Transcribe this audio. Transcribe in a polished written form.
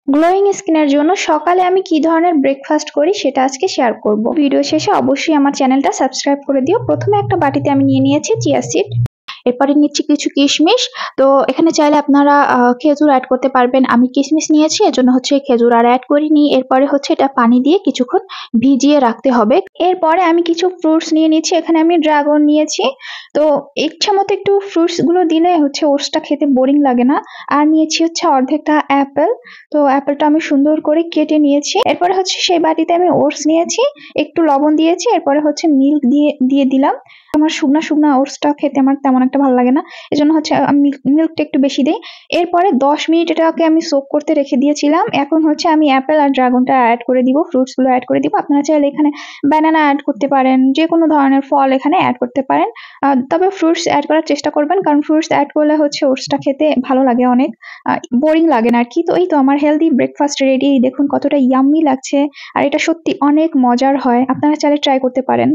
Glowing স্কিনের জন্য সকালে আমি কি ধরনের ব্রেকফাস্ট করি সেটা আজকে শেয়ার করব। ভিডিও শেষে অবশ্যই আমার চ্যানেলটা সাবস্ক্রাইব করে দিও। প্রথমে একটা বাটিতে আমি নিয়ে নিয়েছি চিয়া সিড, এরপরে নিচ্ছি কিছু কিশমিশ। তো এখানে চাইলে আপনারা খেজুর অ্যাড করতে পারবেন। আমি কিশমিশ নিয়েছি, এজন্য হচ্ছে খেজুর আর অ্যাড করিনি। এরপরে হচ্ছে এটা পানি দিয়ে কিছুক্ষণ ভিজিয়ে রাখতে হবে। এরপরে আমি কিছু ফ্রুটস নিয়ে নিচ্ছি। এখানে আমি ড্রাগন নিয়েছি। তো ইচ্ছা মতো একটু ফ্রুটস গুলো দিলে হচ্ছে ওটসটা খেতে বোরিং লাগে না। আর নিয়েছি হচ্ছে অর্ধেকটা অ্যাপেল। তো অ্যাপেলটা আমি সুন্দর করে কেটে নিয়েছি। এরপরে হচ্ছে সেই বাটিতে আমি ওটস নিয়েছি, একটু লবণ দিয়েছি, এরপরে হচ্ছে মিল্ক দিয়ে দিলাম। আমার শুকনা শুকনা ওটসটা খেতে আমার তেমন একটা ভালো লাগে না, এজন্য হচ্ছে আমি মিল্কটা একটু বেশি দিই। এরপরে 10 মিনিট এটাকে আমি সোক করতে রেখে দিয়েছিলাম। এখন হচ্ছে আমি অ্যাপেল আর ড্রাগনটা অ্যাড করে দিব, ফ্রুটস গুলো অ্যাড করে দিব। আপনারা চাইলে এখানে ব্যানানা অ্যাড করতে পারেন, যে কোনো ধরনের ফল এখানে অ্যাড করতে পারেন। তবে ফ্রুটস অ্যাড করার চেষ্টা করবেন, কারণ ফ্রুটস অ্যাড করলে হচ্ছে ওটসটা খেতে ভালো লাগে, অনেক বোরিং লাগে না আর কি। তো এই তো আমার হেলদি ব্রেকফাস্ট রেডি। দেখুন কতটা ইয়াম্মি লাগছে, আর এটা সত্যি অনেক মজার হয়। আপনারা চাইলে ট্রাই করতে পারেন।